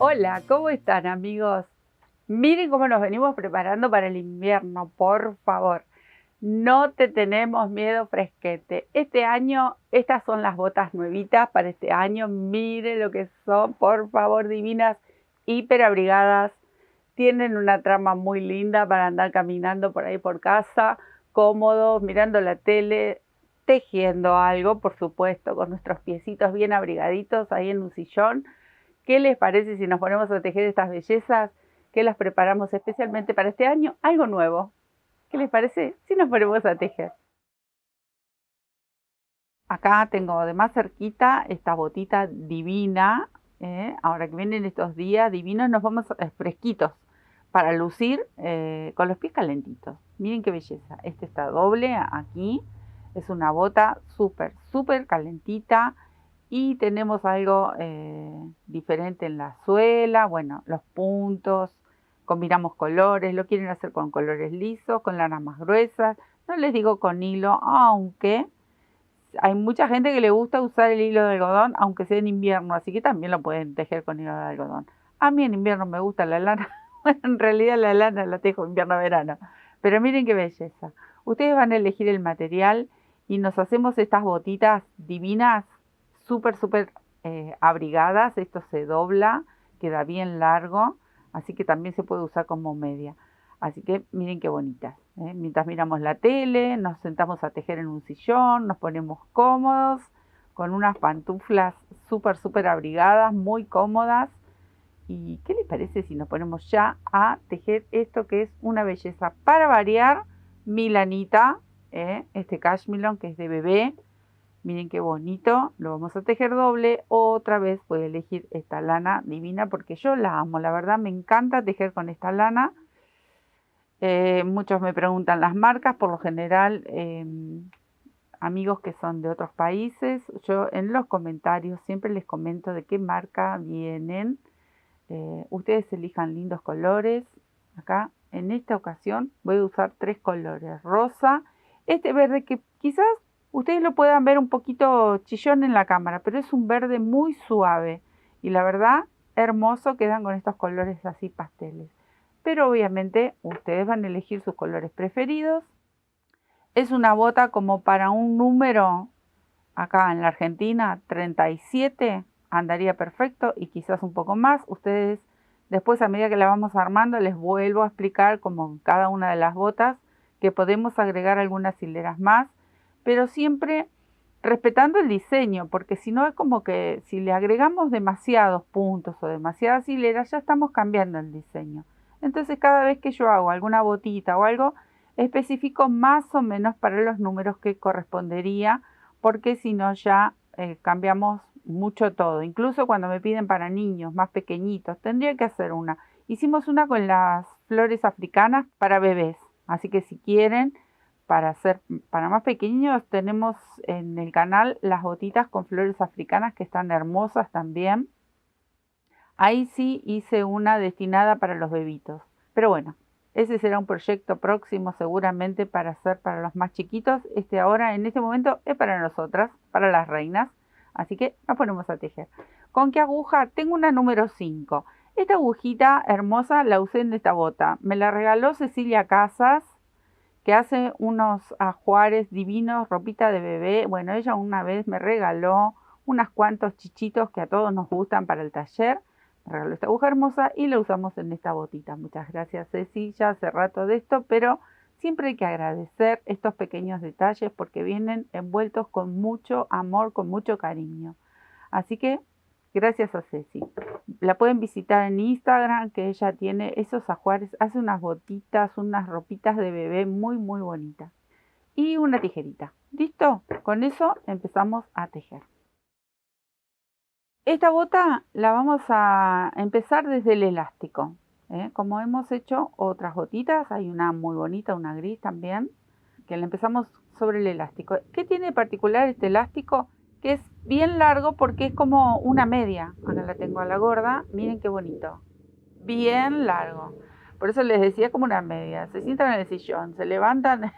Hola, ¿cómo están amigos? Miren cómo nos venimos preparando para el invierno, por favor. No te tenemos miedo, fresquete. Este año, estas son las botas nuevitas para este año. Miren lo que son, por favor, divinas, hiper abrigadas. Tienen una trama muy linda para andar caminando por ahí por casa, cómodos, mirando la tele, tejiendo algo, por supuesto, con nuestros piecitos bien abrigaditos ahí en un sillón. ¿Qué les parece si nos ponemos a tejer estas bellezas que las preparamos especialmente para este año? Algo nuevo. ¿Qué les parece si nos ponemos a tejer? Acá tengo de más cerquita esta botita divina. Ahora que vienen estos días divinos, nos vamos fresquitos para lucir con los pies calentitos. Miren qué belleza. Este está doble aquí. Es una bota súper, súper calentita. Y tenemos algo diferente en la suela, bueno, los puntos, combinamos colores, lo quieren hacer con colores lisos, con lanas más gruesas, no les digo con hilo, aunque hay mucha gente que le gusta usar el hilo de algodón, aunque sea en invierno, así que también lo pueden tejer con hilo de algodón. A mí en invierno me gusta la lana, bueno, en realidad la lana la tejo invierno-verano, pero miren qué belleza. Ustedes van a elegir el material y nos hacemos estas botitas divinas, súper, súper abrigadas. Esto se dobla, queda bien largo, así que también se puede usar como media. Así que miren qué bonitas. Mientras miramos la tele, nos sentamos a tejer en un sillón, nos ponemos cómodos, con unas pantuflas súper, súper abrigadas, muy cómodas. ¿Y qué les parece si nos ponemos ya a tejer esto que es una belleza? Para variar, Milanita, este cashmere que es de bebé. Miren qué bonito, lo vamos a tejer doble. Otra vez voy a elegir esta lana divina porque yo la amo, la verdad me encanta tejer con esta lana. Muchos me preguntan las marcas, por lo general amigos que son de otros países. Yo en los comentarios siempre les comento de qué marca vienen. Ustedes elijan lindos colores. Acá en esta ocasión voy a usar 3 colores: rosa, este verde que quizás ustedes lo puedan ver un poquito chillón en la cámara, pero es un verde muy suave y la verdad hermoso. Quedan con estos colores así pasteles, pero obviamente ustedes van a elegir sus colores preferidos. Es una bota como para un número, acá en la Argentina 37 andaría perfecto, y quizás un poco más. Ustedes después, a medida que la vamos armando, les vuelvo a explicar como en cada una de las botas que podemos agregar algunas hileras más, pero siempre respetando el diseño, porque si no es como que si le agregamos demasiados puntos o demasiadas hileras ya estamos cambiando el diseño. Entonces cada vez que yo hago alguna botita o algo, especifico más o menos para los números que correspondería, porque si no ya cambiamos mucho todo. Incluso cuando me piden para niños más pequeñitos, tendría que hacer una. Hicimos una con las flores africanas para bebés, así que si quieren, para hacer para más pequeños, tenemos en el canal las botitas con flores africanas que están hermosas también. Ahí sí hice una destinada para los bebitos, pero bueno, ese será un proyecto próximo seguramente para hacer para los más chiquitos. Este ahora, en este momento, es para nosotras, para las reinas. Así que nos ponemos a tejer. ¿Con qué aguja? Tengo una número 5. Esta agujita hermosa la usé en esta bota. Me la regaló Cecilia Casas, que hace unos ajuares divinos, ropita de bebé. Bueno, ella una vez me regaló unos cuantos chichitos que a todos nos gustan para el taller. Me regaló esta aguja hermosa y la usamos en esta botita. Muchas gracias, Ceci. Ya hace rato de esto, pero siempre hay que agradecer estos pequeños detalles porque vienen envueltos con mucho amor, con mucho cariño. Así que gracias a Ceci. La pueden visitar en Instagram, que ella tiene esos ajuares, hace unas botitas, unas ropitas de bebé muy, muy bonitas. Y una tijerita. ¿Listo? Con eso empezamos a tejer. Esta bota la vamos a empezar desde el elástico. Como hemos hecho otras botitas, hay una muy bonita, una gris también, que la empezamos sobre el elástico. ¿Qué tiene de particular este elástico? Que es bien largo porque es como una media. Acá la tengo a la gorda, miren qué bonito. Bien largo. Por eso les decía como una media. Se sientan en el sillón, se levantan.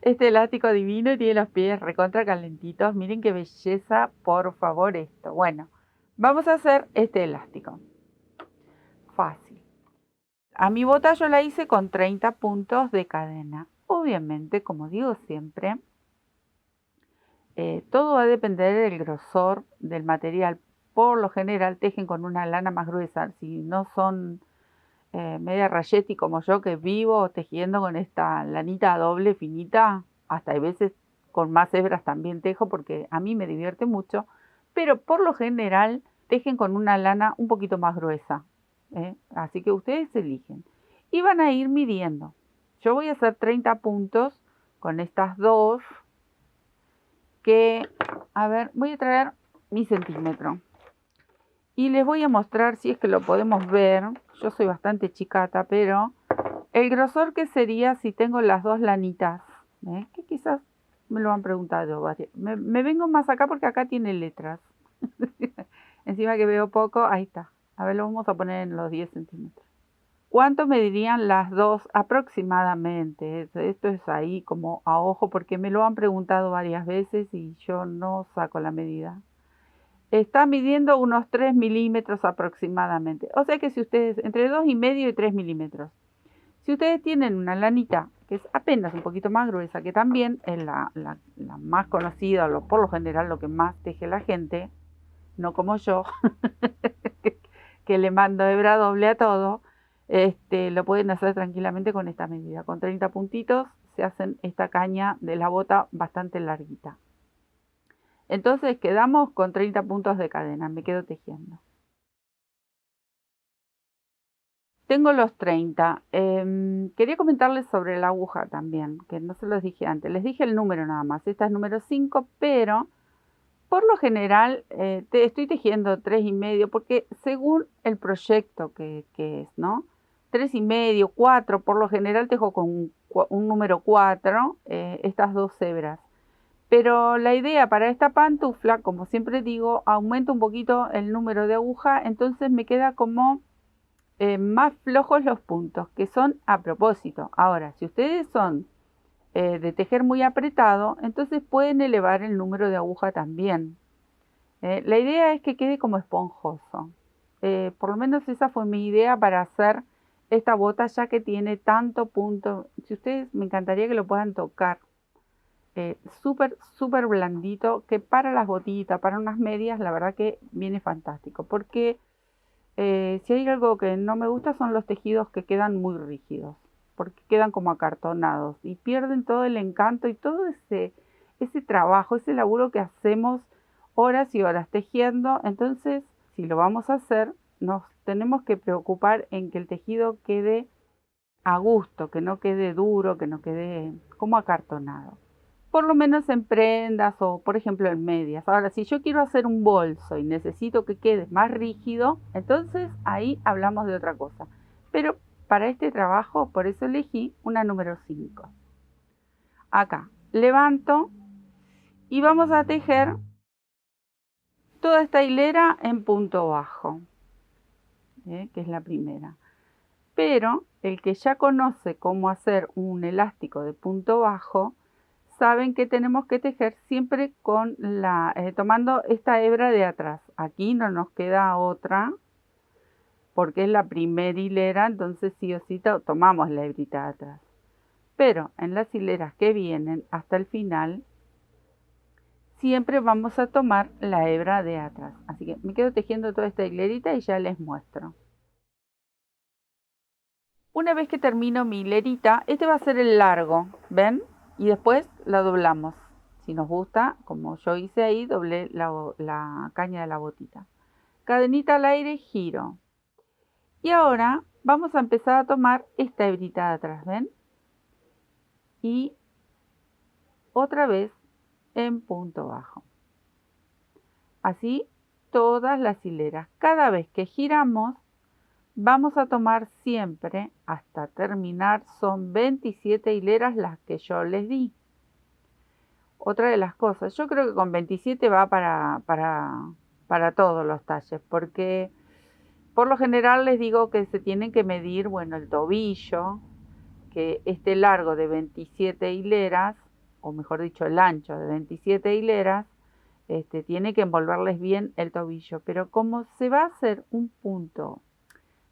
Este elástico divino y tiene los pies recontra calentitos. Miren qué belleza, por favor, esto. Bueno, Vamos a hacer este elástico. Fácil. A mi bota yo la hice con 30 puntos de cadena. Obviamente, como digo siempre, todo va a depender del grosor del material. Por lo general tejen con una lana más gruesa. Si no son media rayetti como yo, que vivo tejiendo con esta lanita doble finita, hasta hay veces con más hebras también tejo porque a mí me divierte mucho, pero por lo general tejen con una lana un poquito más gruesa, así que ustedes eligen y van a ir midiendo. Yo voy a hacer 30 puntos con estas dos, que, a ver, voy a traer mi centímetro y les voy a mostrar, si es que lo podemos ver. Yo soy bastante chicata, pero el grosor que sería si tengo las dos lanitas, que quizás me lo han preguntado varias. Me vengo más acá porque acá tiene letras. Encima que veo poco, ahí está. A ver, lo vamos a poner en los 10 centímetros. ¿Cuánto medirían las dos aproximadamente? Esto es ahí como a ojo porque me lo han preguntado varias veces y yo no saco la medida. Está midiendo unos 3 milímetros aproximadamente. O sea que si ustedes, entre 2,5 y 3 milímetros. Si ustedes tienen una lanita que es apenas un poquito más gruesa, que también es la más conocida, por lo general lo que más teje la gente, no como yo, que le mando hebra doble a todo, lo pueden hacer tranquilamente con esta medida. Con 30 puntitos se hacen esta caña de la bota bastante larguita. Entonces quedamos con 30 puntos de cadena, me quedo tejiendo. Tengo los 30. Quería comentarles sobre la aguja también, que no se los dije antes. Les dije el número nada más. Esta es número 5, pero por lo general estoy tejiendo 3,5 porque según el proyecto que es, ¿no? 3,5, 4, por lo general tejo con un número 4, estas dos hebras. Pero la idea para esta pantufla, como siempre digo, aumento un poquito el número de aguja, entonces me queda como más flojos los puntos, que son a propósito. Ahora, si ustedes son de tejer muy apretado, entonces pueden elevar el número de aguja también. La idea es que quede como esponjoso. Por lo menos esa fue mi idea para hacer esta bota, ya que tiene tanto punto. Si ustedes, me encantaría que lo puedan tocar. Súper blandito, que para las botitas, para unas medias, la verdad que viene fantástico. Porque si hay algo que no me gusta son los tejidos que quedan muy rígidos, porque quedan como acartonados y pierden todo el encanto y todo ese trabajo, ese laburo que hacemos horas y horas tejiendo. Entonces, si lo vamos a hacer, nos tenemos que preocupar en que el tejido quede a gusto, que no quede duro, que no quede como acartonado. Por lo menos en prendas o por ejemplo en medias. Ahora, si yo quiero hacer un bolso y necesito que quede más rígido, entonces ahí hablamos de otra cosa. Pero para este trabajo, por eso elegí una número 5. Acá levanto y vamos a tejer toda esta hilera en punto bajo, que es la primera. Pero el que ya conoce cómo hacer un elástico de punto bajo, saben que tenemos que tejer siempre con tomando esta hebra de atrás. Aquí no nos queda otra porque es la primera hilera, entonces sí o sí tomamos la hebrita de atrás. Pero en las hileras que vienen hasta el final, siempre vamos a tomar la hebra de atrás. Así que me quedo tejiendo toda esta hilerita y ya les muestro. Una vez que termino mi hilerita, este va a ser el largo, ¿ven? Y después la doblamos. Si nos gusta, como yo hice ahí, doblé la caña de la botita. Cadenita al aire, giro. Y ahora vamos a empezar a tomar esta hebrita de atrás, ¿ven? Y otra vez en punto bajo. Así todas las hileras. Cada vez que giramos, vamos a tomar siempre, hasta terminar, son 27 hileras las que yo les di. Otra de las cosas, yo creo que con 27 va para todos los talles, porque por lo general les digo que se tienen que medir, bueno, el tobillo, que esté largo de 27 hileras, o mejor dicho, el ancho de 27 hileras, tiene que envolverles bien el tobillo, pero como se va a hacer un punto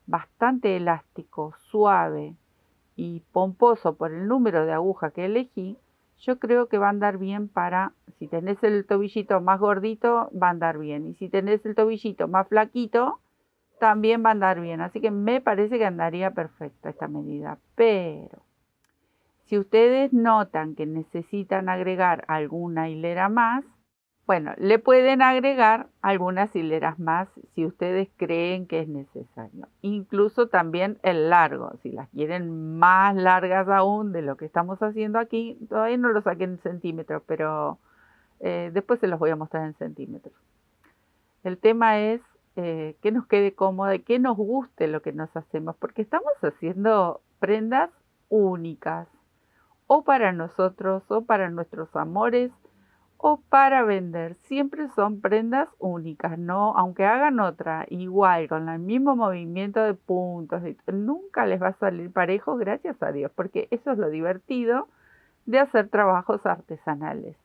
bastante elástico, suave y pomposo por el número de agujas que elegí, yo creo que va a andar bien para, si tenés el tobillito más gordito, va a andar bien, y si tenés el tobillito más flaquito, también va a andar bien, así que me parece que andaría perfecto esta medida. Pero si ustedes notan que necesitan agregar alguna hilera más, bueno, le pueden agregar algunas hileras más si ustedes creen que es necesario. Incluso también el largo, si las quieren más largas aún de lo que estamos haciendo aquí, todavía no lo saqué en centímetros, pero después se los voy a mostrar en centímetros. El tema es que nos quede cómoda y que nos guste lo que nos hacemos, porque estamos haciendo prendas únicas, o para nosotros, o para nuestros amores, o para vender. Siempre son prendas únicas, ¿no? Aunque hagan otra igual, con el mismo movimiento de puntos, nunca les va a salir parejo, gracias a Dios, porque eso es lo divertido de hacer trabajos artesanales.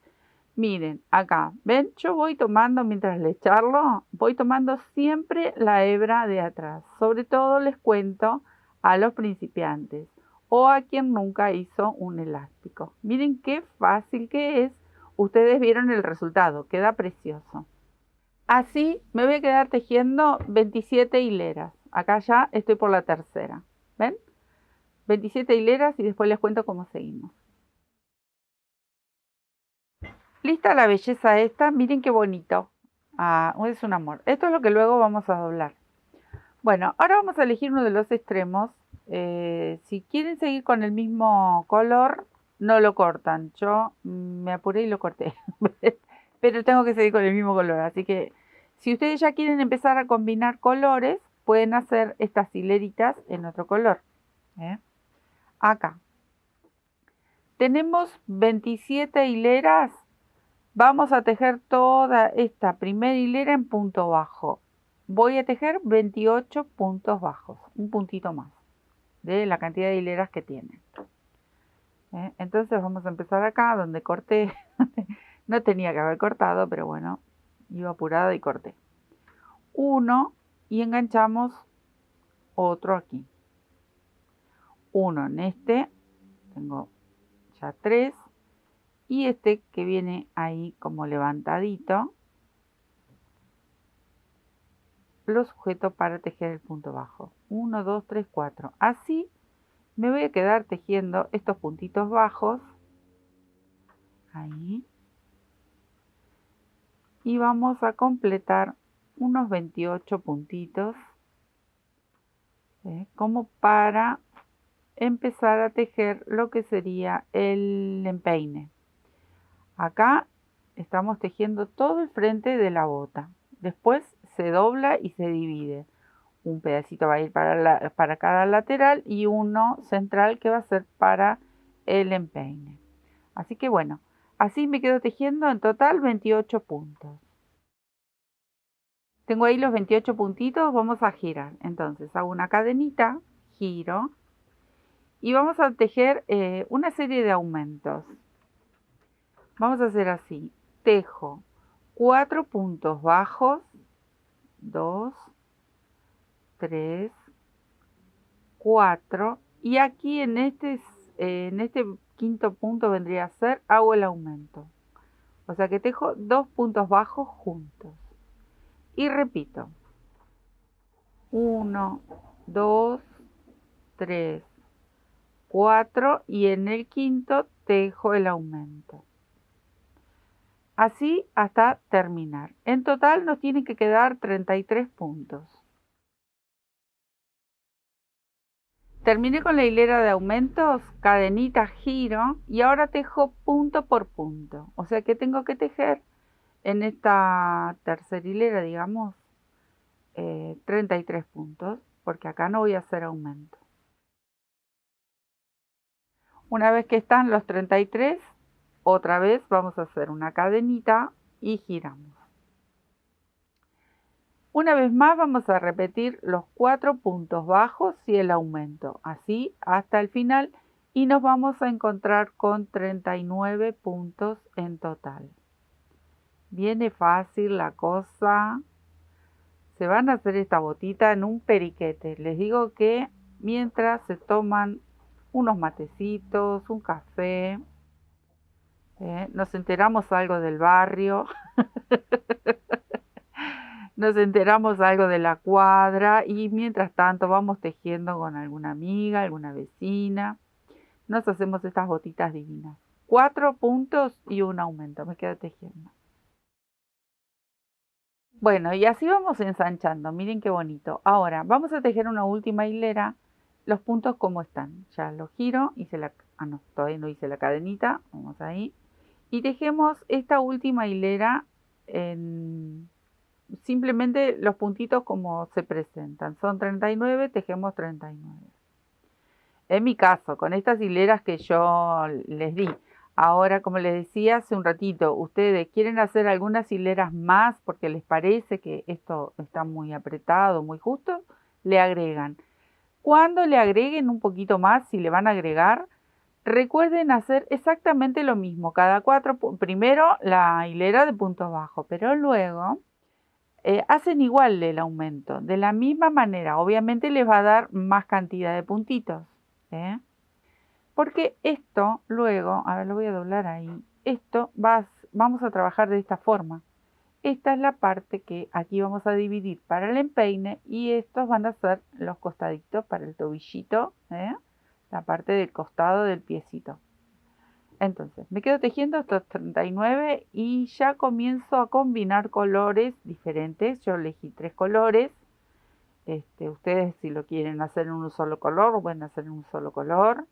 Miren, acá, ven, yo voy tomando, mientras les charlo, voy tomando siempre la hebra de atrás. Sobre todo les cuento a los principiantes o a quien nunca hizo un elástico. Miren qué fácil que es. Ustedes vieron el resultado, queda precioso. Así me voy a quedar tejiendo 27 hileras. Acá ya estoy por la tercera. ¿Ven? 27 hileras y después les cuento cómo seguimos. Lista la belleza esta, miren qué bonito. Ah, es un amor. Esto es lo que luego vamos a doblar. Bueno, ahora vamos a elegir uno de los extremos. Si quieren seguir con el mismo color, no lo cortan. Yo me apuré y lo corté. Pero tengo que seguir con el mismo color. Así que si ustedes ya quieren empezar a combinar colores, pueden hacer estas hileritas en otro color. Acá. Tenemos 27 hileras. Vamos a tejer toda esta primera hilera en punto bajo. Voy a tejer 28 puntos bajos, un puntito más de la cantidad de hileras que tienen. Entonces vamos a empezar acá donde corté. No tenía que haber cortado, pero bueno, iba apurada y corté. Uno y enganchamos otro aquí. Uno en este, tengo ya 3. Y este que viene ahí como levantadito, lo sujeto para tejer el punto bajo. 1, 2, 3, 4. Así me voy a quedar tejiendo estos puntitos bajos. Ahí. Y vamos a completar unos 28 puntitos. Como para empezar a tejer lo que sería el empeine. Acá estamos tejiendo todo el frente de la bota. Después se dobla y se divide. Un pedacito va a ir para cada lateral y uno central que va a ser para el empeine. Así que bueno, así me quedo tejiendo en total 28 puntos. Tengo ahí los 28 puntitos, vamos a girar. Entonces hago una cadenita, giro y vamos a tejer una serie de aumentos. Vamos a hacer así, tejo 4 puntos bajos, 2, 3, 4 y aquí en este quinto punto vendría a ser, hago el aumento. O sea que tejo 2 puntos bajos juntos. Y repito, 1, 2, 3, 4 y en el quinto tejo el aumento. Así hasta terminar. En total nos tienen que quedar 33 puntos. Terminé con la hilera de aumentos, cadenita, giro y ahora tejo punto por punto. O sea que tengo que tejer en esta tercera hilera, digamos, 33 puntos, porque acá no voy a hacer aumento. Una vez que están los 33, otra vez vamos a hacer una cadenita y giramos. Una vez más vamos a repetir los 4 puntos bajos y el aumento, así hasta el final, y nos vamos a encontrar con 39 puntos en total. Viene fácil la cosa. Se van a hacer esta botita en un periquete. Les digo que mientras se toman unos matecitos, un café, nos enteramos algo del barrio, nos enteramos algo de la cuadra y mientras tanto vamos tejiendo con alguna amiga, alguna vecina. Nos hacemos estas botitas divinas. 4 puntos y un aumento. Me quedo tejiendo. Bueno, y así vamos ensanchando. Miren qué bonito. Ahora, vamos a tejer una última hilera. Los puntos como están. Ya los giro. Hice la... Ah, no, todavía no hice la cadenita. Vamos ahí. Y tejemos esta última hilera en... Simplemente los puntitos como se presentan. Son 39, tejemos 39. En mi caso, con estas hileras que yo les di. Ahora, como les decía hace un ratito, ustedes quieren hacer algunas hileras más porque les parece que esto está muy apretado, muy justo, le agregan. Cuando le agreguen un poquito más, si le van a agregar, recuerden hacer exactamente lo mismo. Cada 4, primero la hilera de puntos bajos, pero luego hacen igual el aumento. De la misma manera, obviamente les va a dar más cantidad de puntitos. Porque esto luego, a ver, lo voy a doblar ahí, vamos a trabajar de esta forma. Esta es la parte que aquí vamos a dividir para el empeine y estos van a ser los costaditos para el tobillito, la parte del costado del piecito. Entonces, me quedo tejiendo estos 39 y ya comienzo a combinar colores diferentes. Yo elegí 3 colores. Ustedes si lo quieren hacer en un solo color, lo pueden hacer en un solo color.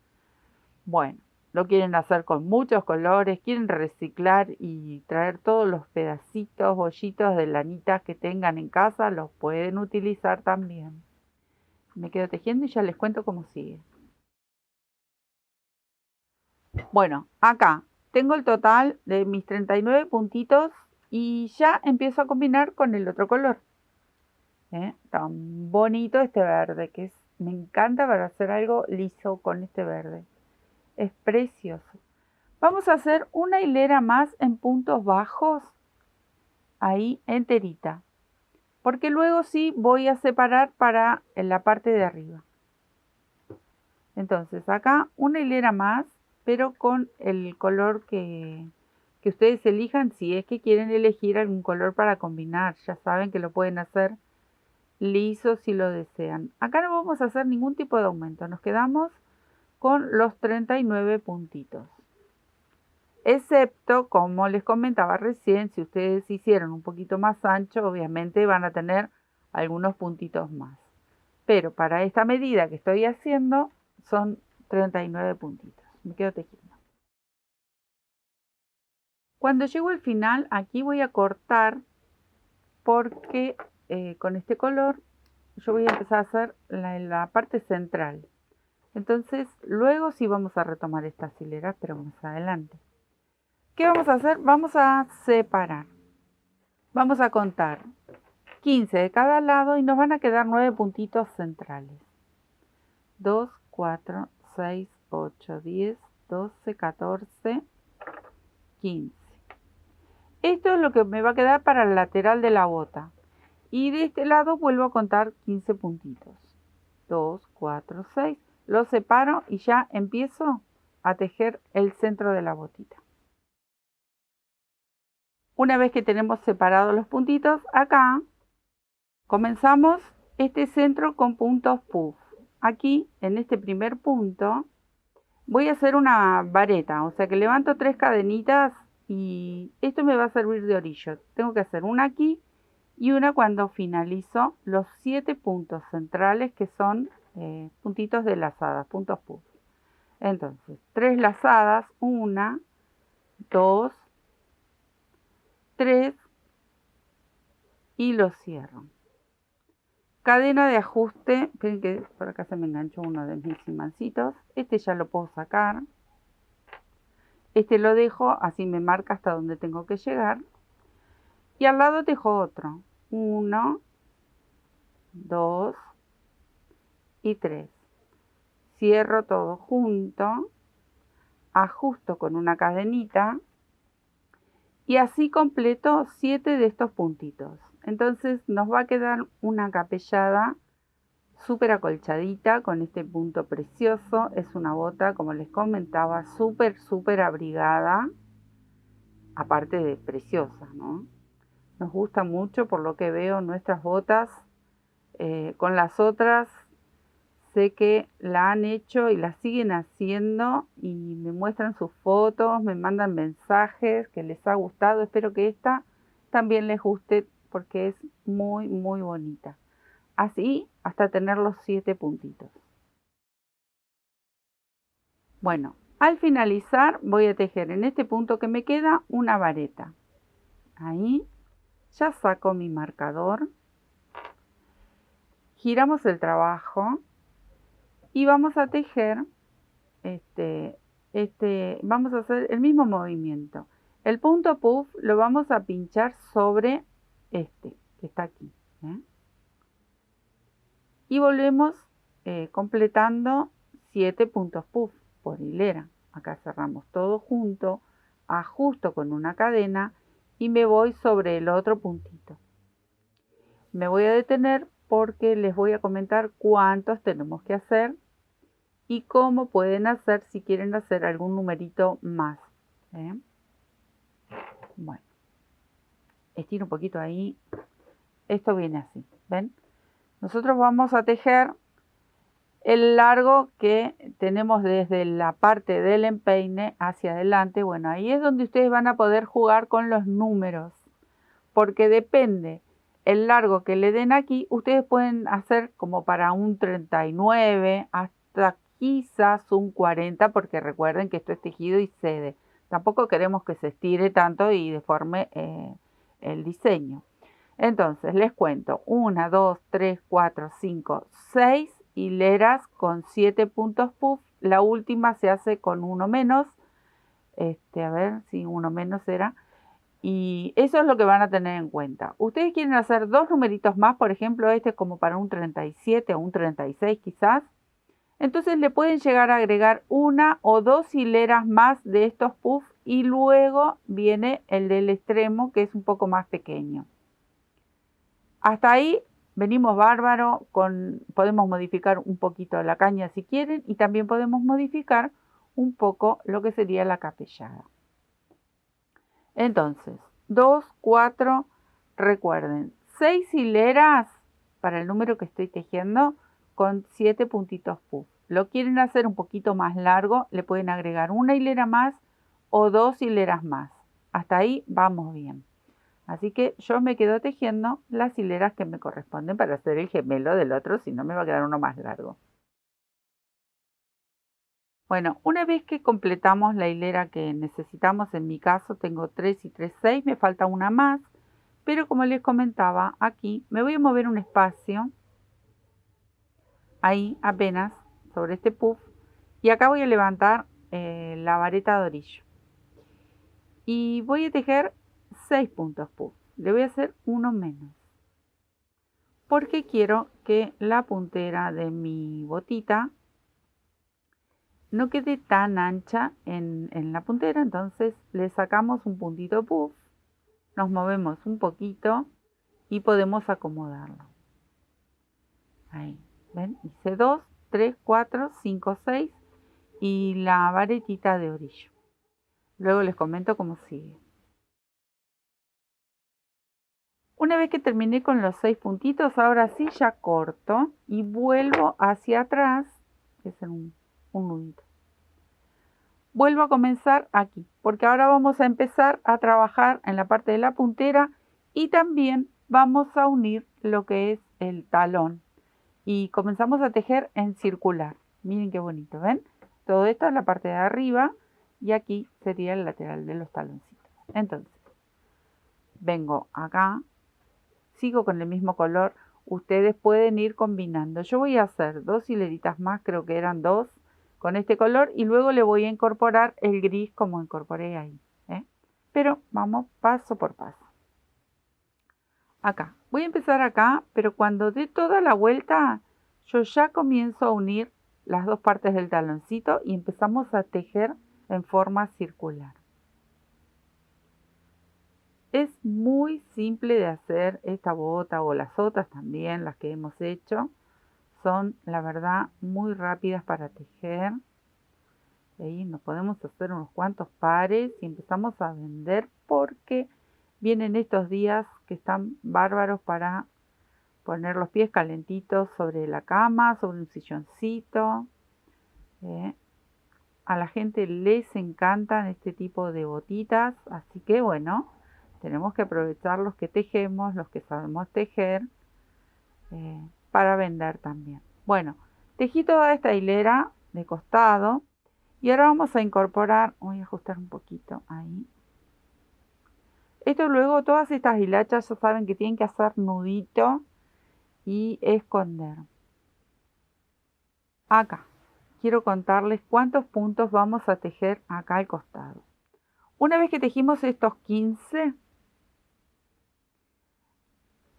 Bueno, lo quieren hacer con muchos colores, quieren reciclar y traer todos los pedacitos, bollitos de lanitas que tengan en casa, los pueden utilizar también. Me quedo tejiendo y ya les cuento cómo sigue. Bueno, acá tengo el total de mis 39 puntitos y ya empiezo a combinar con el otro color. Tan bonito este verde, me encanta para hacer algo liso con este verde. Es precioso. Vamos a hacer una hilera más en puntos bajos, ahí enterita, porque luego sí voy a separar para la parte de arriba. Entonces acá una hilera más, pero con el color que ustedes elijan, si es que quieren elegir algún color para combinar. Ya saben que lo pueden hacer liso si lo desean. Acá no vamos a hacer ningún tipo de aumento, nos quedamos con los 39 puntitos. Excepto, como les comentaba recién, si ustedes hicieron un poquito más ancho, obviamente van a tener algunos puntitos más. Pero para esta medida que estoy haciendo, son 39 puntitos. Me quedo tejiendo. Cuando llego al final, aquí voy a cortar porque con este color yo voy a empezar a hacer la parte central. Entonces, luego sí vamos a retomar estas hileras, pero más adelante. ¿Qué vamos a hacer? Vamos a separar. Vamos a contar 15 de cada lado y nos van a quedar 9 puntitos centrales. 2, 4, 6, 8, 10, 12, 14, 15. Esto es lo que me va a quedar para el lateral de la bota. Y de este lado vuelvo a contar 15 puntitos. 2, 4, 6. Lo separo y ya empiezo a tejer el centro de la botita. Una vez que tenemos separados los puntitos, acá comenzamos este centro con puntos puff. Aquí, en este primer punto, voy a hacer una vareta, o sea que levanto 3 cadenitas y esto me va a servir de orillo. Tengo que hacer una aquí y una cuando finalizo los 7 puntos centrales que son puntitos de lazadas, puntos puff. Entonces, 3 lazadas, 1, 2, 3 y lo cierro. Cadena de ajuste, esperen que por acá se me enganchó uno de mis imancitos. Este ya lo puedo sacar. Este lo dejo, así me marca hasta donde tengo que llegar. Y al lado tejo otro. 1, 2 y 3. Cierro todo junto. Ajusto con una cadenita. Y así completo 7 de estos puntitos. Entonces nos va a quedar una capellada súper acolchadita con este punto precioso. Es una bota, como les comentaba, súper abrigada, aparte de preciosa, ¿no? Nos gusta mucho, por lo que veo, nuestras botas. Con las otras sé que la han hecho y la siguen haciendo y me muestran sus fotos, me mandan mensajes que les ha gustado. Espero que esta también les guste porque es muy bonita. Así hasta tener los 7 puntitos. Bueno, al finalizar voy a tejer en este punto que me queda una vareta. Ahí ya saco mi marcador, giramos el trabajo y vamos a tejer vamos a hacer el mismo movimiento. El punto puff lo vamos a pinchar sobre este que está aquí, ¿eh? Y volvemos completando 7 puntos puff por hilera. Acá cerramos todo junto, ajusto con una cadena y me voy sobre el otro puntito. Me voy a detener porque les voy a comentar cuántos tenemos que hacer y cómo pueden hacer si quieren hacer algún numerito más, ¿eh? Bueno, estiro un poquito ahí. Esto viene así, ¿ven? Nosotros vamos a tejer el largo que tenemos desde la parte del empeine hacia adelante. Bueno, ahí es donde ustedes van a poder jugar con los números, porque depende el largo que le den aquí. Ustedes pueden hacer como para un 39 hasta quizás un 40, porque recuerden que esto es tejido y cede. Tampoco queremos que se estire tanto y deforme el diseño. Entonces les cuento: 1, 2, 3, 4, 5, 6 hileras con 7 puntos puff. La última se hace con uno menos. A ver si uno menos era. Y eso es lo que van a tener en cuenta. Ustedes quieren hacer 2 numeritos más, por ejemplo, este es como para un 37 o un 36 quizás. Entonces le pueden llegar a agregar 1 o 2 hileras más de estos puff y luego viene el del extremo, que es un poco más pequeño. Hasta ahí venimos bárbaro, podemos modificar un poquito la caña si quieren y también podemos modificar un poco lo que sería la capellada. Entonces, 2, 4, recuerden, 6 hileras para el número que estoy tejiendo con 7 puntitos puff. Lo quieren hacer un poquito más largo, le pueden agregar una hilera más o 2 hileras más. Hasta ahí vamos bien. Así que yo me quedo tejiendo las hileras que me corresponden para hacer el gemelo del otro, si no me va a quedar uno más largo. Bueno, una vez que completamos la hilera que necesitamos, en mi caso tengo 3 y 3, 6, me falta una más, pero como les comentaba, aquí me voy a mover un espacio, ahí apenas, sobre este puff, y acá voy a levantar la vareta de orillo. Y voy a tejer 6 puntos puff, le voy a hacer uno menos, porque quiero que la puntera de mi botita no quede tan ancha en la puntera. Entonces le sacamos un puntito puff, nos movemos un poquito y podemos acomodarlo. Ahí, ¿ven? Hice 2, 3, 4, 5, 6 y la varetita de orillo. Luego les comento cómo sigue. Una vez que terminé con los 6 puntitos, ahora sí ya corto y vuelvo hacia atrás, que es un nudito. Vuelvo a comenzar aquí, porque ahora vamos a empezar a trabajar en la parte de la puntera y también vamos a unir lo que es el talón. Y comenzamos a tejer en circular. Miren qué bonito, ¿ven? Todo esto es la parte de arriba y aquí sería el lateral de los taloncitos. Entonces, vengo acá, sigo con el mismo color. Ustedes pueden ir combinando. Yo voy a hacer 2 hileritas más, creo que eran 2, con este color y luego le voy a incorporar el gris como incorporé ahí, ¿eh? Pero vamos paso por paso. Acá, voy a empezar acá, pero cuando dé toda la vuelta, yo ya comienzo a unir las dos partes del taloncito y empezamos a tejer en forma circular. Es muy simple de hacer esta bota o las otras también, las que hemos hecho. Son, la verdad, muy rápidas para tejer. Ahí nos podemos hacer unos cuantos pares y empezamos a vender porque vienen estos días que están bárbaros para poner los pies calentitos sobre la cama, sobre un silloncito. A la gente les encantan este tipo de botitas, así que bueno, tenemos que aprovechar los que tejemos, los que sabemos tejer, para vender también. Bueno, tejí toda esta hilera de costado y ahora vamos a incorporar, voy a ajustar un poquito ahí. Esto luego, todas estas hilachas ya saben que tienen que hacer nudito y esconder. Acá, quiero contarles cuántos puntos vamos a tejer acá al costado. Una vez que tejimos estos 15,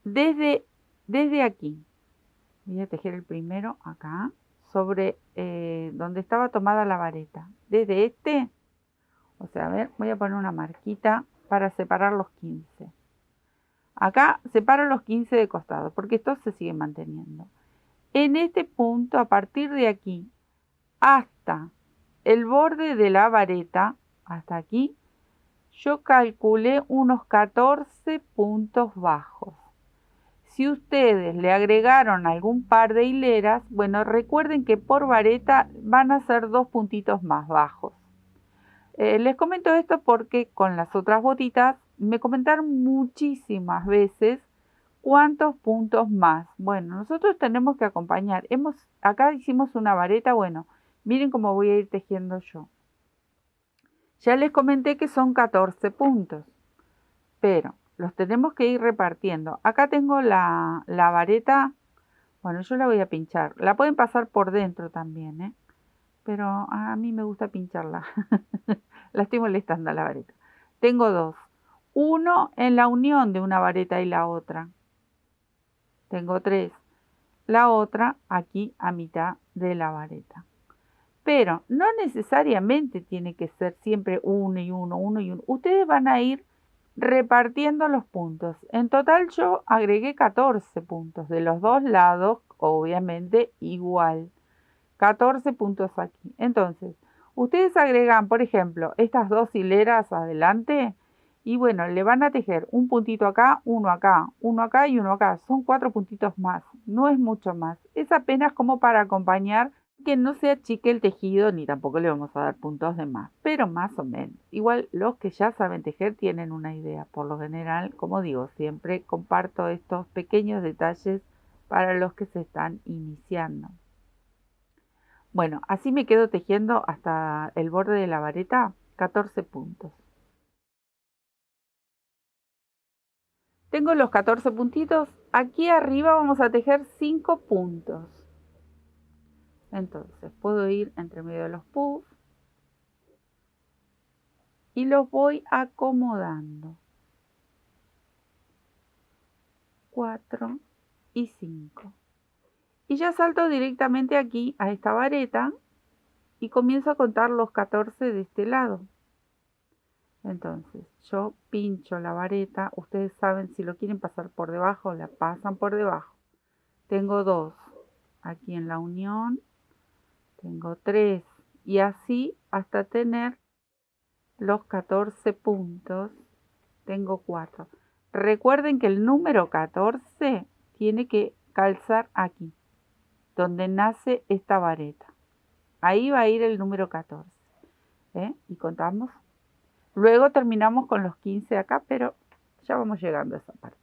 desde aquí, voy a tejer el primero acá, sobre donde estaba tomada la vareta. Desde este, o sea, a ver, voy a poner una marquita para separar los 15. Acá separo los 15 de costado, porque estos se siguen manteniendo. En este punto, a partir de aquí, hasta el borde de la vareta, hasta aquí, yo calculé unos 14 puntos bajos. Si ustedes le agregaron algún par de hileras, bueno, recuerden que por vareta van a ser 2 puntitos más bajos. Les comento esto porque con las otras botitas me comentaron muchísimas veces cuántos puntos más. Bueno, nosotros tenemos que acompañar. Acá hicimos una vareta, bueno, miren cómo voy a ir tejiendo yo. Ya les comenté que son 14 puntos, pero los tenemos que ir repartiendo. Acá tengo la vareta, bueno, yo la voy a pinchar. La pueden pasar por dentro también, pero a mí me gusta pincharla. La estoy molestando a la vareta. Tengo dos. Uno en la unión de una vareta y la otra. Tengo 3. La otra aquí a mitad de la vareta. Pero no necesariamente tiene que ser siempre uno y uno, uno y uno. Ustedes van a ir repartiendo los puntos. En total yo agregué 14 puntos de los dos lados, obviamente igual. 14 puntos aquí. Entonces, ustedes agregan, por ejemplo, estas dos hileras adelante y bueno, le van a tejer un puntito acá, uno acá y uno acá. Son 4 puntitos más, no es mucho más. Es apenas como para acompañar que no se achique el tejido, ni tampoco le vamos a dar puntos de más, pero más o menos. Igual los que ya saben tejer tienen una idea. Por lo general, como digo, siempre comparto estos pequeños detalles para los que se están iniciando. Bueno, así me quedo tejiendo hasta el borde de la vareta, 14 puntos. Tengo los 14 puntitos. Aquí arriba vamos a tejer 5 puntos. Entonces puedo ir entre medio de los puffs y los voy acomodando. 4 y 5. Y ya salto directamente aquí a esta vareta y comienzo a contar los 14 de este lado. Entonces yo pincho la vareta. Ustedes saben, si lo quieren pasar por debajo, la pasan por debajo. Tengo 2 aquí en la unión. Tengo 3 y así hasta tener los 14 puntos. Tengo 4. Recuerden que el número 14 tiene que calzar aquí, donde nace esta vareta. Ahí va a ir el número 14. Y contamos. Luego terminamos con los 15 acá, pero ya vamos llegando a esa parte.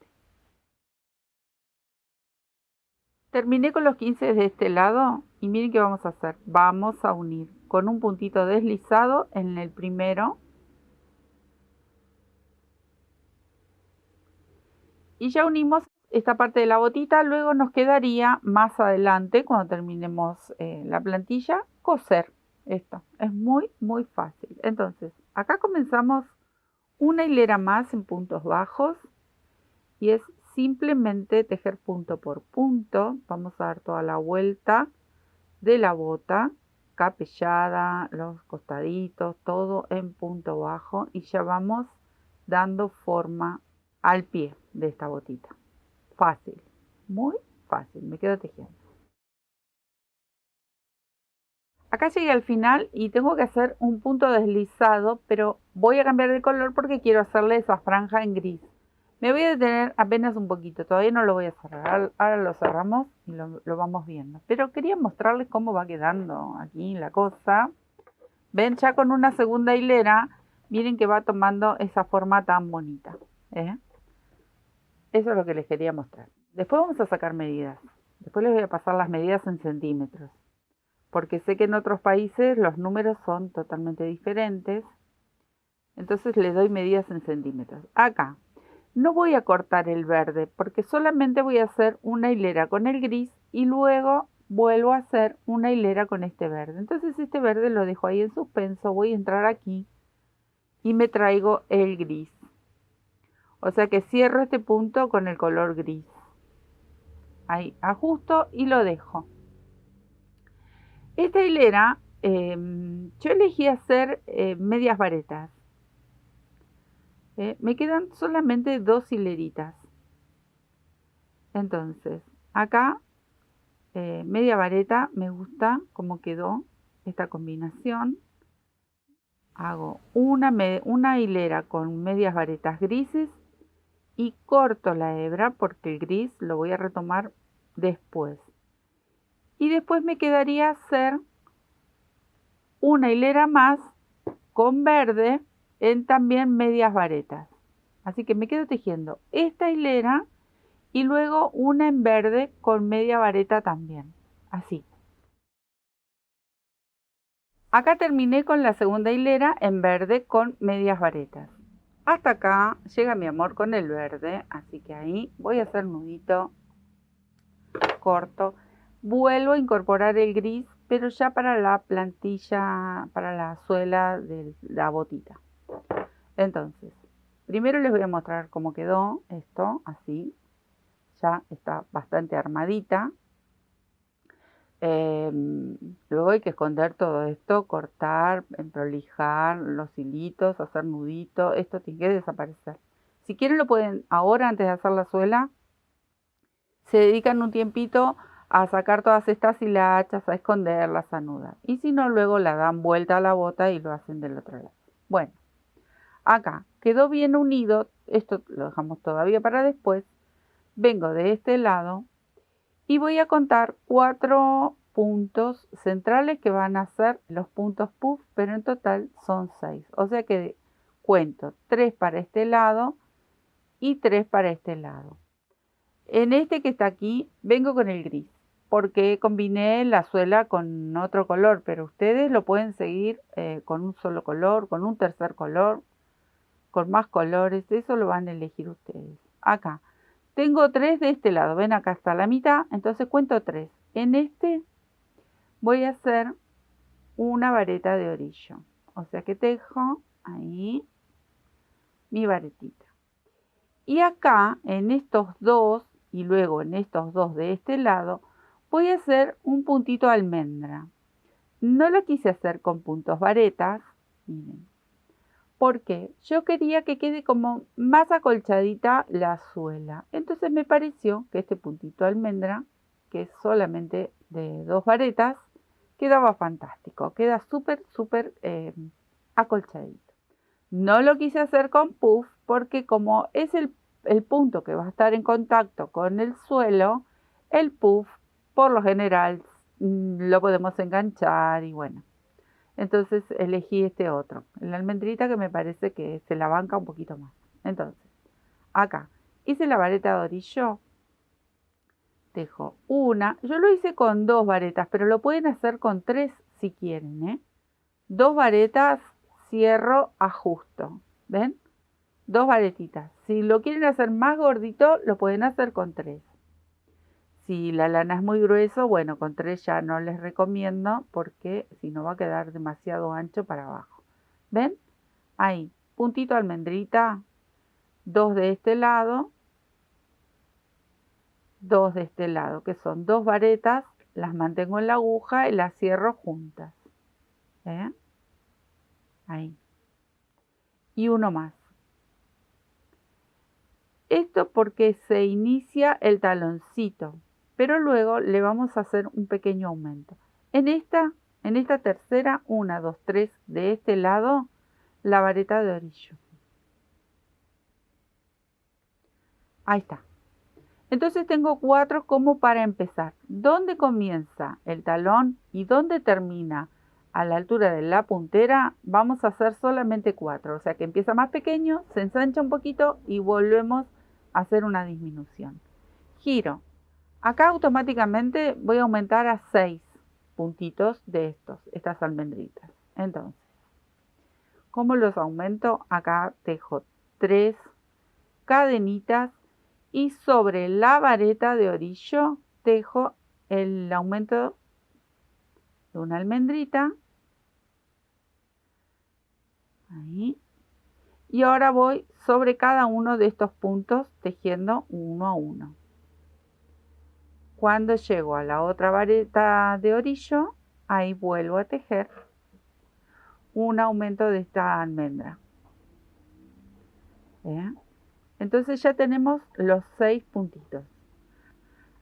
Terminé con los 15 de este lado y miren qué vamos a hacer. Vamos a unir con un puntito deslizado en el primero. Y ya unimos esta parte de la botita. Luego nos quedaría más adelante, cuando terminemos la plantilla, coser esto. Es muy, muy fácil. Entonces, acá comenzamos una hilera más en puntos bajos y es simplemente tejer punto por punto. Vamos a dar toda la vuelta de la bota, capellada, los costaditos, todo en punto bajo y ya vamos dando forma al pie de esta botita. Fácil, muy fácil, me quedo tejiendo. Acá llegué al final y tengo que hacer un punto deslizado, pero voy a cambiar de color porque quiero hacerle esa franja en gris. Me voy a detener apenas un poquito, todavía no lo voy a cerrar, ahora lo cerramos y lo vamos viendo. Pero quería mostrarles cómo va quedando aquí la cosa. Ven, ya con una segunda hilera, miren que va tomando esa forma tan bonita. Eso es lo que les quería mostrar. Después vamos a sacar medidas. Después les voy a pasar las medidas en centímetros, porque sé que en otros países los números son totalmente diferentes. Entonces le doy medidas en centímetros. Acá no voy a cortar el verde porque solamente voy a hacer una hilera con el gris y luego vuelvo a hacer una hilera con este verde. Entonces este verde lo dejo ahí en suspenso, voy a entrar aquí y me traigo el gris. O sea que cierro este punto con el color gris. Ahí ajusto y lo dejo. Esta hilera yo elegí hacer medias varetas. Me quedan solamente 2 hileritas. Entonces, acá media vareta, me gusta cómo quedó esta combinación. Hago una hilera con medias varetas grises y corto la hebra porque el gris lo voy a retomar después. Y después me quedaría hacer una hilera más con verde en también medias varetas. Así que me quedo tejiendo esta hilera y luego una en verde con media vareta también. Así. Acá terminé con la segunda hilera en verde con medias varetas. Hasta acá llega mi amor con el verde, así que ahí voy a hacer nudito corto. Vuelvo a incorporar el gris, pero ya para la plantilla, para la suela de la botita. Entonces, primero les voy a mostrar cómo quedó esto, así. Ya está bastante armadita. Luego hay que esconder todo esto, cortar, prolijar los hilitos, hacer nudito. Esto tiene que desaparecer. Si quieren lo pueden ahora, antes de hacer la suela, se dedican un tiempito a sacar todas estas hilachas, a esconderlas, a anudar. Y si no, luego la dan vuelta a la bota y lo hacen del otro lado. Bueno, acá quedó bien unido. Esto lo dejamos todavía para después. Vengo de este lado y voy a contar 4 puntos centrales que van a ser los puntos puff, pero en total son 6. O sea que cuento 3 para este lado y 3 para este lado. En este que está aquí vengo con el gris porque combiné la suela con otro color, pero ustedes lo pueden seguir con un solo color, con un tercer color, con más colores, eso lo van a elegir ustedes. Acá tengo 3 de este lado, ven acá está la mitad, entonces cuento 3. En este voy a hacer una vareta de orillo, o sea que tejo ahí mi varetita. Y acá en estos dos y luego en estos dos de este lado voy a hacer un puntito almendra. No lo quise hacer con puntos varetas, miren, porque yo quería que quede como más acolchadita la suela. Entonces me pareció que este puntito almendra, que es solamente de 2 varetas, quedaba fantástico. Queda súper acolchadito. No lo quise hacer con puff porque como es el punto que va a estar en contacto con el suelo, el puff por lo general lo podemos enganchar y bueno. Entonces elegí este otro, la almendrita que me parece que se la banca un poquito más. Entonces, acá hice la vareta de orillo, dejo una, yo lo hice con 2 varetas, pero lo pueden hacer con 3 si quieren, 2 varetas, cierro, ajusto, ¿ven? 2 varetitas. Si lo quieren hacer más gordito, lo pueden hacer con 3. Si la lana es muy grueso, bueno, con 3 ya no les recomiendo porque si no va a quedar demasiado ancho para abajo. ¿Ven? Ahí, puntito almendrita, 2 de este lado, 2 de este lado, que son 2 varetas, las mantengo en la aguja y las cierro juntas. Ahí. Y uno más. Esto porque se inicia el taloncito, pero luego le vamos a hacer un pequeño aumento. En esta tercera, 1, 2, 3, de este lado, la vareta de orillo. Ahí está. Entonces tengo 4 como para empezar. ¿Dónde comienza el talón y dónde termina? A la altura de la puntera vamos a hacer solamente 4. O sea que empieza más pequeño, se ensancha un poquito y volvemos a hacer una disminución. Giro. Acá automáticamente voy a aumentar a 6 puntitos de estas almendritas. Entonces, ¿cómo los aumento? Acá tejo 3 cadenitas y sobre la vareta de orillo tejo el aumento de una almendrita. Ahí. Y ahora voy sobre cada uno de estos puntos tejiendo uno a uno. Cuando llego a la otra vareta de orillo, ahí vuelvo a tejer un aumento de esta almendra. ¿Ven? Entonces ya tenemos los 6 puntitos.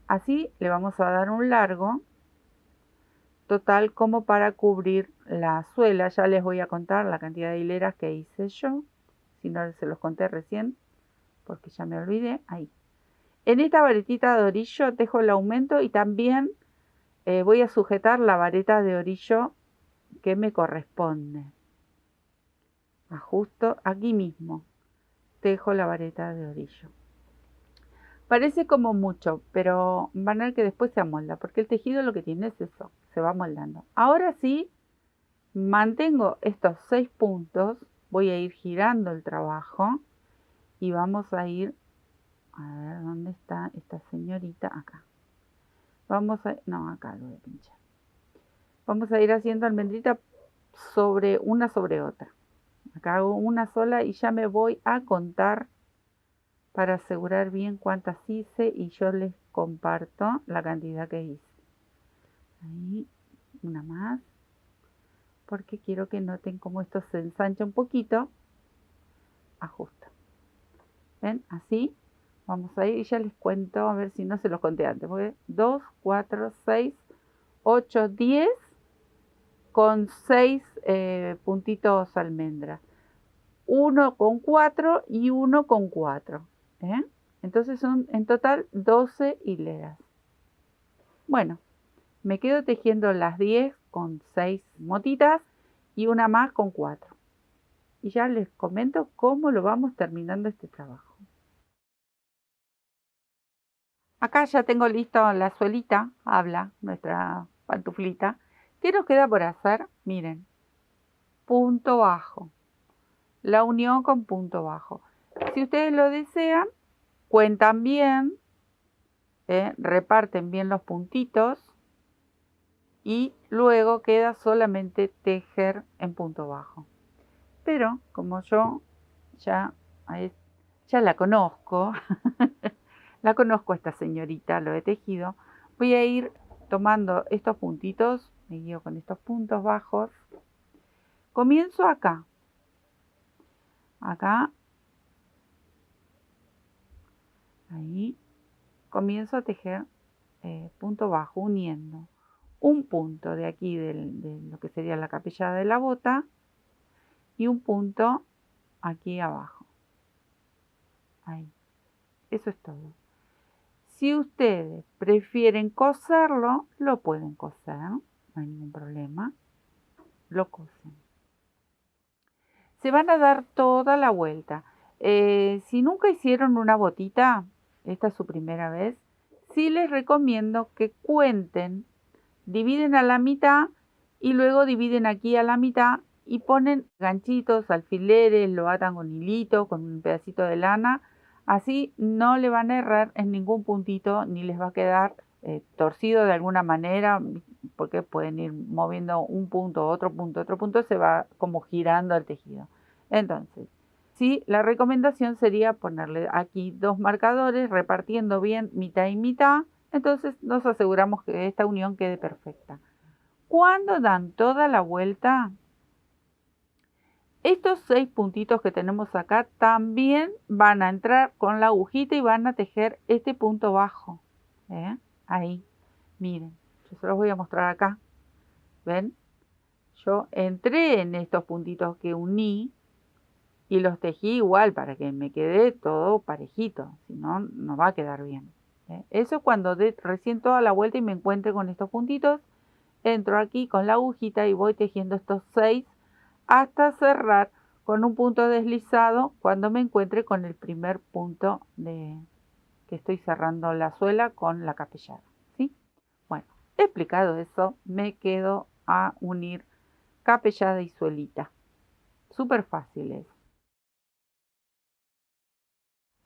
Así le vamos a dar un largo total como para cubrir la suela. Ya les voy a contar la cantidad de hileras que hice yo. Si no se los conté recién, porque ya me olvidé. Ahí. En esta varetita de orillo tejo el aumento y también voy a sujetar la vareta de orillo que me corresponde. Ajusto aquí mismo. Tejo la vareta de orillo. Parece como mucho, pero van a ver que después se amolda, porque el tejido lo que tiene es eso, se va amoldando. Ahora sí, mantengo estos 6 puntos, voy a ir girando el trabajo y vamos a ir, a ver, ¿dónde está esta señorita? Acá. No, acá lo voy a pinchar. Vamos a ir haciendo almendrita una sobre otra. Acá hago una sola y ya me voy a contar para asegurar bien cuántas hice y yo les comparto la cantidad que hice. Ahí, una más, porque quiero que noten cómo esto se ensancha un poquito. Ajusto. ¿Ven? Así. Vamos a ir y ya les cuento, a ver si no se los conté antes. 2, 4, 6, 8, 10 con 6 puntitos almendra. 1 con 4 y 1 con 4. Entonces son en total 12 hileras. Bueno, me quedo tejiendo las 10 con 6 motitas y una más con 4. Y ya les comento cómo lo vamos terminando este trabajo. Acá ya tengo listo la suelita, habla nuestra pantuflita. ¿Qué nos queda por hacer? Miren, punto bajo. La unión con punto bajo. Si ustedes lo desean, cuentan bien, reparten bien los puntitos y luego queda solamente tejer en punto bajo. Pero como yo ya la conozco, la conozco a esta señorita, lo he tejido, voy a ir tomando estos puntitos, me guío con estos puntos bajos. Comienzo acá. Ahí comienzo a tejer punto bajo, uniendo un punto de aquí de lo que sería la capellada de la bota y un punto aquí abajo. Ahí. Eso es todo. Si ustedes prefieren coserlo, lo pueden coser, no hay ningún problema. Lo cosen. Se van a dar toda la vuelta. Si nunca hicieron una botita, esta es su primera vez, sí les recomiendo que cuenten, dividen a la mitad y luego dividen aquí a la mitad y ponen ganchitos, alfileres, lo atan con hilito, con un pedacito de lana. Así no le van a errar en ningún puntito ni les va a quedar torcido de alguna manera, porque pueden ir moviendo un punto, otro punto, se va como girando el tejido. Entonces, sí, la recomendación sería ponerle aquí 2 marcadores, repartiendo bien mitad y mitad. Entonces nos aseguramos que esta unión quede perfecta. Cuando dan toda la vuelta, Estos 6 puntitos que tenemos acá también van a entrar con la agujita y van a tejer este punto bajo. Ahí, miren, yo se los voy a mostrar acá. ¿Ven? Yo entré en estos puntitos que uní y los tejí igual para que me quede todo parejito, si no, no va a quedar bien. Eso es cuando dé recién toda la vuelta y me encuentre con estos puntitos, entro aquí con la agujita y voy tejiendo estos 6 hasta cerrar con un punto deslizado cuando me encuentre con el primer punto que estoy cerrando la suela con la capellada, ¿sí? Bueno, explicado eso, me quedo a unir capellada y suelita. Súper fácil es.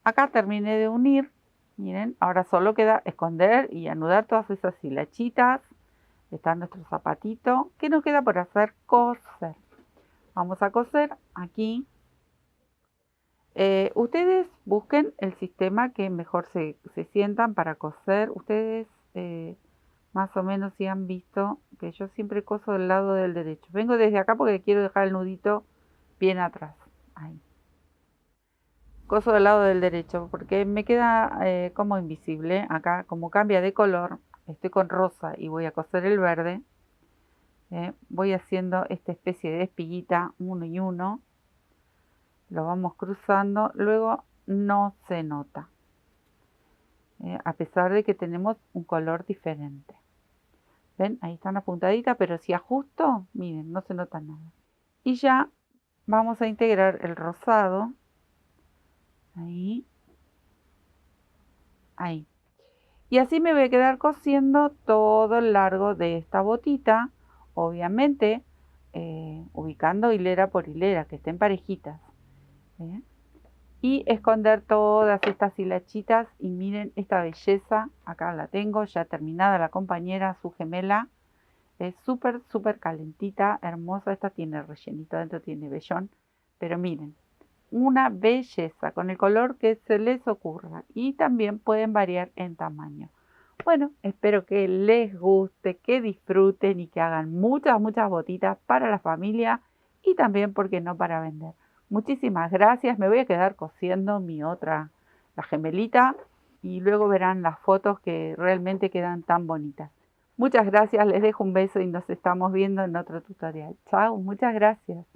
Acá terminé de unir, miren, ahora solo queda esconder y anudar todas esas hilachitas. Está nuestro zapatito. ¿Qué nos queda por hacer? Coser. Vamos a coser aquí. Ustedes busquen el sistema que mejor se sientan para coser. Ustedes más o menos si han visto que yo siempre coso del lado del derecho. Vengo desde acá porque quiero dejar el nudito bien atrás. Ahí. Coso del lado del derecho porque me queda como invisible. Acá como cambia de color, estoy con rosa y voy a coser el verde. Voy haciendo esta especie de espiguita uno y uno. Lo vamos cruzando, luego no se nota, a pesar de que tenemos un color diferente. ¿Ven? Ahí está una puntadita, pero si ajusto, miren, no se nota nada. Y ya vamos a integrar el rosado. Ahí. Ahí. Y así me voy a quedar cosiendo todo el largo de esta botita, obviamente ubicando hilera por hilera, que estén parejitas. Y esconder todas estas hilachitas y miren esta belleza, acá la tengo ya terminada la compañera, su gemela, es súper calentita, hermosa, esta tiene rellenito, adentro tiene vellón, pero miren, una belleza con el color que se les ocurra y también pueden variar en tamaño. Bueno, espero que les guste, que disfruten y que hagan muchas botitas para la familia y también, ¿por qué no?, para vender. Muchísimas gracias. Me voy a quedar cosiendo mi otra, la gemelita, y luego verán las fotos que realmente quedan tan bonitas. Muchas gracias, les dejo un beso y nos estamos viendo en otro tutorial. Chao, muchas gracias.